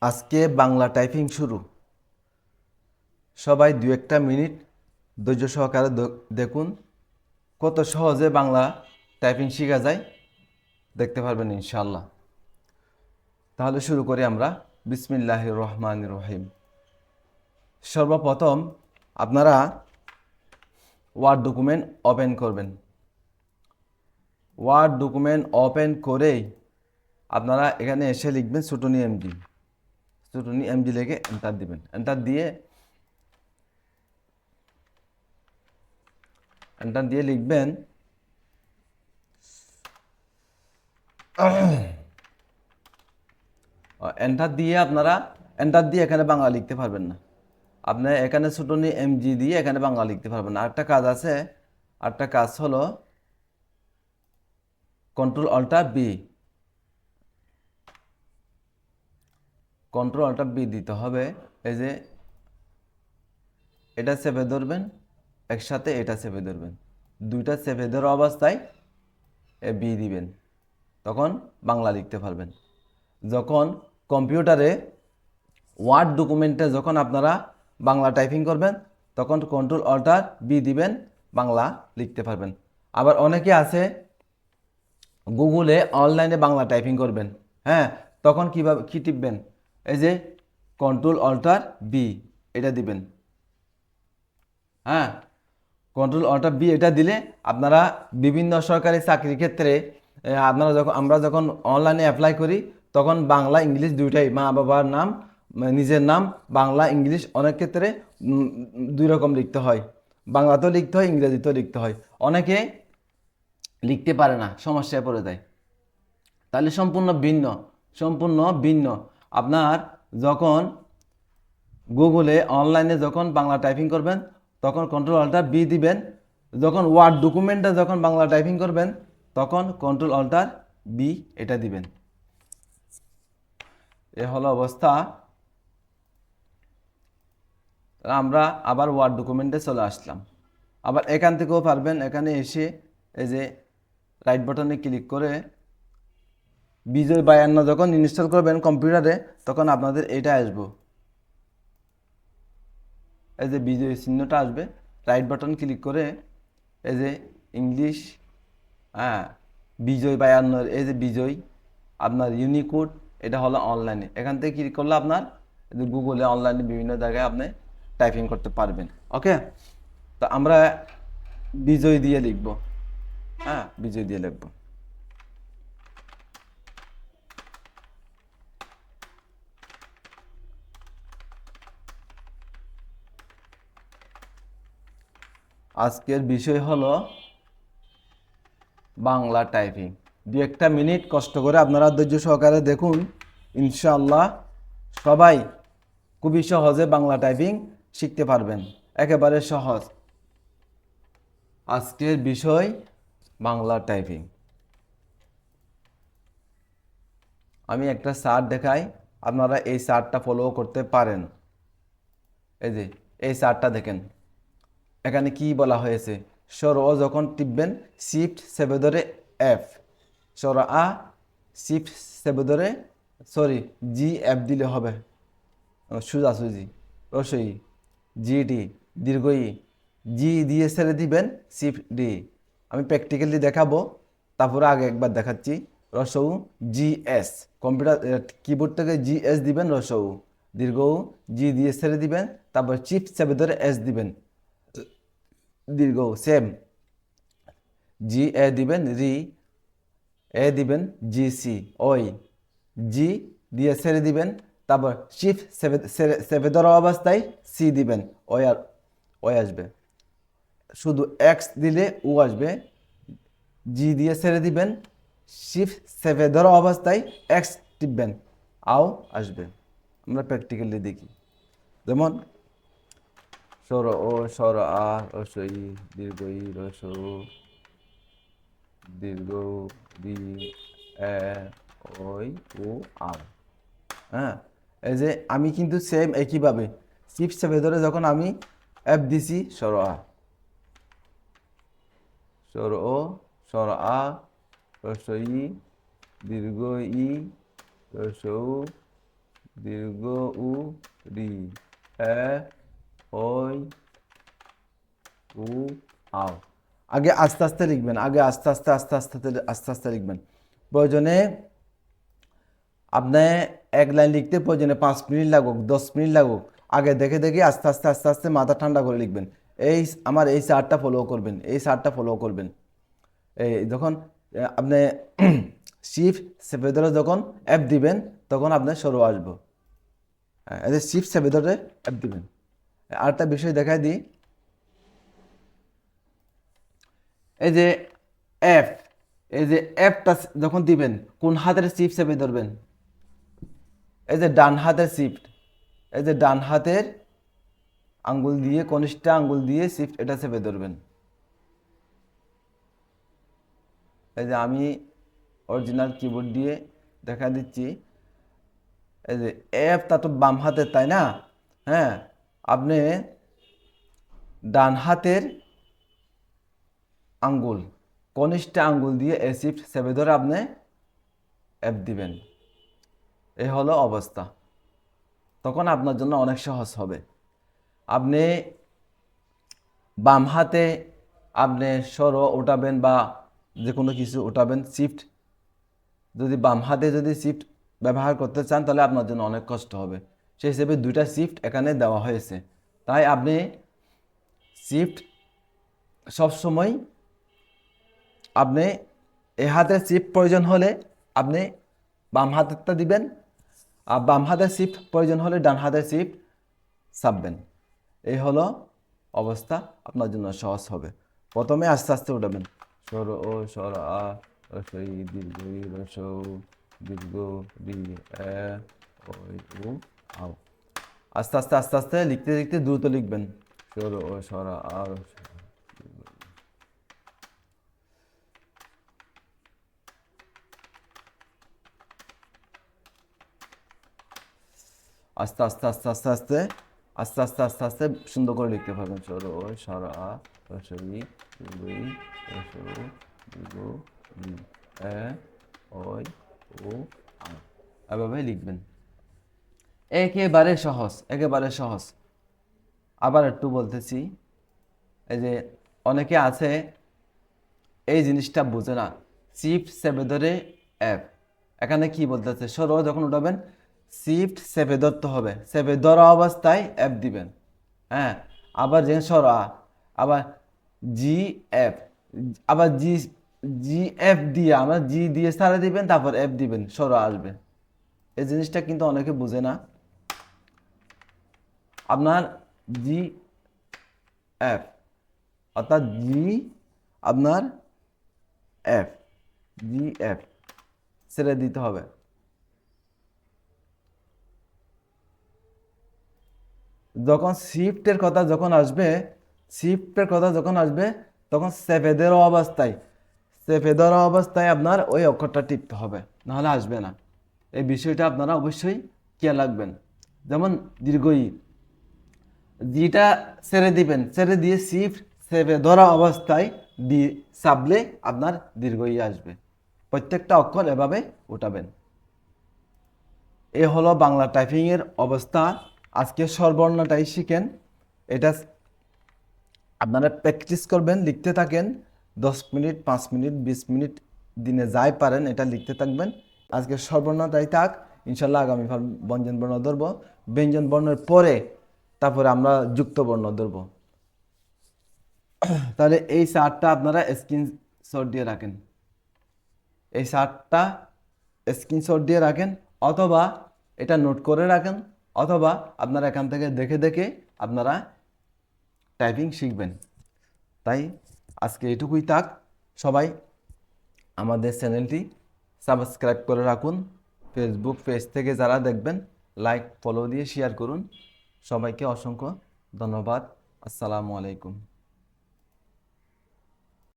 আজকে বাংলা টাইপিং শুরু। সবাই 2-1 মিনিট ধৈর্য সহকারে দেখুন কত সহজে বাংলা টাইপিং শেখা যায়, দেখতে পারবেন ইনশাআল্লাহ। তাহলে শুরু করি আমরা। বিসমিল্লাহির রহমানির রহিম। সর্বপ্রথম আপনারা ওয়ার্ড ডকুমেন্ট ওপেন করবেন। ওয়ার্ড ডকুমেন্ট ওপেন করেই আপনারা এখানে এসে লিখবেন সুটনি এমজি। সুটনি এমজি লিখে এন্টার দিবেন। এন্টার দিয়ে লিখবেন এন্টার দিয়ে এখানে বাংলা লিখতে পারবেন না। আপনি এখানে সুটনি এমজি দিয়ে এখানে বাংলা লিখতে পারবেন না। আরেকটা কাজ আছে, আরেকটা কাজ হলো control alt b. Control alt b দিতে হবে। এই যে এটা চেপে ধরবেন, একসাথে এটা চেপে ধরবেন, দুইটা চেপে ধরা অবস্থায় বি দিবেন, তখন বাংলা লিখতে পারবেন। যখন কম্পিউটারে ওয়ার্ড ডকুমেন্টে যখন আপনারা বাংলা টাইপিং করবেন তখন কন্ট্রোল অল্টার বি দিবেন, বাংলা লিখতে পারবেন। আবার অনেকে আছে গুগলে অনলাইনে বাংলা টাইপিং করবেন, হ্যাঁ, তখন কীভাবে কী টিপবেন? এই যে কন্ট্রোল অল্টার বি এটা দিবেন, হ্যাঁ, কন্ট্রোল অল্টার বি এটা দিলে আপনারা বিভিন্ন সরকারি চাকরির ক্ষেত্রে আমরা যখন অনলাইনে অ্যাপ্লাই করি তখন বাংলা ইংলিশ দুইটাই, মা বাবার নাম নিজের নাম বাংলা ইংলিশ অনেক ক্ষেত্রে দুই রকম লিখতে হয়, বাংলাতেও লিখতে হয় ইংরেজিতেও লিখতে হয়। অনেকে লিখতে পারে না, সমস্যায় পড়ে যায়। তাহলে সম্পূর্ণ ভিন্ন। আপনার যখন গুগলে অনলাইনে যখন বাংলা টাইপিং করবেন তখন কন্ট্রোল অল্টার বি দিবেন। যখন ওয়ার্ড ডকুমেন্টে যখন বাংলা টাইপিং করবেন তখন কন্ট্রোল অল্টার বি এটা দিবেন। এ হলো অবস্থা। আমরা আবার ওয়ার্ড ডকুমেন্টে চলে আসলাম। আবার এখান থেকেও পারবেন, এখানে এসে এই যে রাইট বাটনে ক্লিক করে বিজয় 52 যখন ইনস্টল করবেন কম্পিউটারে তখন আপনাদের এটা আসবো, এই যে বিজয় চিহ্নটা আসবে, রাইট বাটন ক্লিক করে এই যে ইংলিশ, হ্যাঁ, বিজয় 52 এই যে বিজয় আপনার ইউনিকোড এটা হলো অনলাইনে। এখান থেকে ক্লিক করলে আপনার গুগলে অনলাইনে বিভিন্ন জায়গায় আপনি টাইপিং করতে পারবেন। ওকে, তো আমরা বিজয় দিয়ে লিখব, হ্যাঁ, বিজয় দিয়ে লিখব। আজকের বিষয় হলো বাংলা টাইপিং। 2-1 মিনিট কষ্ট করে আপনারা ধৈর্য সহকারে দেখুন, ইনশাআল্লাহ সবাই খুবই সহজে বাংলা টাইপিং শিখতে পারবেন, একেবারে সহজ। আজকের বিষয় বাংলা টাইপিং। আমি একটা চার্ট দেখাই, আপনারা এই চার্টটা ফলো করতে পারেন। এই যে এই চার্টটা দেখেন, এখানে কি বলা হয়েছে? সর ও যখন টিপবেন শিফট চেপে ধরে এফ, সর আ শিফট চেপে ধরে, সরি জি এফ দিলে হবে, সোজাসুজি রসই জিডি দীর্ঘ ই, জি দিয়ে ছেড়ে দিবেন শিফট ডি। আমি প্র্যাকটিক্যালি দেখাবো, তারপরে আগে একবার দেখাচ্ছি। রসৌ জি এস, কম্পিউটার কিবোর্ড থেকে জি এস দিবেন, রসৌ দীর্ঘ জি দিয়ে ছেড়ে দিবেন, তারপর চিফট চেপে ধরে এস দিবেন, দীর্ঘ সেম, জি এ দিবেন রি, এ দিবেন জি সি ওই, জি দিয়ে ছেড়ে দিবেন, তারপর শিফট সেভে ধরা অবস্থায় সি দিবেন, ওই আর ওই আসবে। শুধু এক্স দিলে ও আসবে, জি দিয়ে ছেড়ে দিবেন, শিফট সেভে ধরা অবস্থায় এক্স টিপবেন, আও আসবে। আমরা প্র্যাকটিক্যালি দেখি, যেমন সর ও, সর আ, রসই দীর্ঘ ই, রস দীর্ঘ রি, এ, ওই ও আর, হ্যাঁ। এই যে আমি কিন্তু সেম একইভাবে চিপস চেপে ধরে যখন আমি এফ দিছি, সর আ, সর ও, সর আ, রস ই দীর্ঘ ই, রস দীর্ঘ উ রি এ ওই উ আও। আগে আস্তে আস্তে লিখবেন, আগে আস্তে আস্তে আস্তে আস্তে আস্তে আস্তে লিখবেন। প্রয়োজনে আপনি এক লাইন লিখতে প্রয়োজনে 5 মিনিট লাগুক, 10 মিনিট লাগুক, আগে দেখে দেখে আস্তে আস্তে আস্তে আস্তে মাথা ঠান্ডা করে লিখবেন। আমার এই চার্টটা ফলো করবেন, এই চার্টটা ফলো করবেন। এই যখন আপনি শিফট চেপে ধরে যখন অ্যাপ দিবেন তখন আপনার সরো আসবো। এই যে শিফট চেপে ধরে অ্যাপ দিবেন। আরেকটা বিষয় দেখাই দিই, এই যে অ্যাপ, এই যে অ্যাপটা যখন দিবেন কোন হাতের শিফট চেপে ধরবেন? এই যে ডান হাতের শিফট, এই যে ডান হাতের আঙ্গুল দিয়ে, কনিষ্ঠ আঙ্গুল দিয়ে শিফট এটা চেপে ধরবেন। এই যে আমি অরিজিনাল কিবোর্ড দিয়ে দেখা দিচ্ছি। এই যে অ্যাপটা তো বাম হাতের, তাই না? হ্যাঁ, আপনি ডান হাতের আঙ্গুল, কনিষ্ঠ আঙ্গুল দিয়ে এ শিফট চেপে ধরে আপনি অ্যাপ দিবেন। এই হলো অবস্থা। তখন আপনার জন্য অনেক সহজ হবে। আপনি বাম হাতে আপনি সরো উঠাবেন বা যে কোনো কিছু উঠাবেন, শিফট যদি বাম হাতে যদি শিফট ব্যবহার করতে চান তাহলে আপনার জন্য অনেক কষ্ট হবে। সেই হিসেবে দুইটা শিফট এখানে দেওয়া হয়েছে। তাই আপনি শিফট সবসময় আপনি এ হাতের শিফট প্রয়োজন হলে আপনি বাম হাতেরটা দিবেন, আর বাম হাতের শিফট প্রয়োজন হলে ডান হাতের শিফট চাপবেন। এই হলো অবস্থা, আপনার জন্য সহজ হবে। প্রথমে আস্তে আস্তে উঠাবেন, সর ও সর আ রসই দীর্ঘ ই রসৌ দীর্ঘ রি এ ওই উ আও। আস্তে আস্তে আস্তে আস্তে লিখতে লিখতে দ্রুত লিখবেন, সর ও সর আ রসই। আস্তে আস্তে আস্তে আস্তে আস্তে আস্তে আস্তে আস্তে আস্তে সুন্দর করে লিখতে পারবেন, সর ও সর আ রসই দীর্ঘ ই রসৌ দীর্ঘ রি এ ওই ও আ। এভাবে লিখবেন। একেবারে সহজ, একেবারে সহজ। আবার একটু বলতেছি, এই যে অনেকে আছে এই জিনিসটা বুঝে না, শিফট চেপে ধরে অ্যাপ। এখানে কি বলতেছে, সরো যখন উঠাবেন শিফট চেপে ধরতে হবে, চেপে ধরা অবস্থায় অ্যাপ দিবেন। হ্যাঁ, আবার যে সরা, আবার জি এফ, আবার জি জি এফ দিয়ে আমরা জি দিয়ে সারা দিবেন, তারপর অ্যাপ দিবেন, সরা আসবে। এই জিনিসটা কিন্তু অনেকে বুঝে না। আপনার জি এফ অর্থাৎ জি আপনার এফ, জি এফ ছেড়ে দিতে হবে। যখন শিফটের কথা যখন আসবে, শিফটের কথা যখন আসবে তখন সেভেদের অবস্থায়, সেভেদের অবস্থায় আপনার ওই অক্ষরটা টিপতে হবে, নাহলে আসবে না। এই বিষয়টা আপনারা অবশ্যই খেয়াল রাখবেন। যেমন দীর্ঘ ই, জিটা ছেড়ে দিবেন, ছেড়ে দিয়ে শিফট সেভে ধরা অবস্থায় দি চাপলে আপনার দীর্ঘ ই আসবে। প্রত্যেকটা অক্ষর এভাবে উঠাবেন। এ হলো বাংলা টাইপিংয়ের অবস্থা। আজকে স্বরবর্ণটাই শিখেন। এটা আপনারা প্র্যাকটিস করবেন, লিখতে থাকেন। 10 মিনিট, 5 মিনিট, 20 মিনিট দিনে যাই পারেন এটা লিখতে থাকবেন। আজকে স্বরবর্ণটাই থাক, ইনশাল্লাহ আগামী ব্যঞ্জন বর্ণ ধরবো। ব্যঞ্জন বর্ণের পরে তারপরে আমরা যুক্ত বর্ণ ধরবো। তাহলে এই চার্টটা আপনারা স্ক্রিনশট দিয়ে রাখেন, এই চার্টটা স্ক্রিনশট দিয়ে রাখেন, অথবা এটা নোট করে রাখেন, অথবা আপনারা এখান থেকে দেখে দেখে আপনারা টাইপিং শিখবেন। তাই আজকে এটুকুই থাক। সবাই আমাদের চ্যানেলটি সাবস্ক্রাইব করে রাখুন। ফেসবুক পেজ থেকে যারা দেখবেন লাইক ফলো দিয়ে শেয়ার করুন। সবাইকে অসংখ্য ধন্যবাদ। আসসালামু আলাইকুম।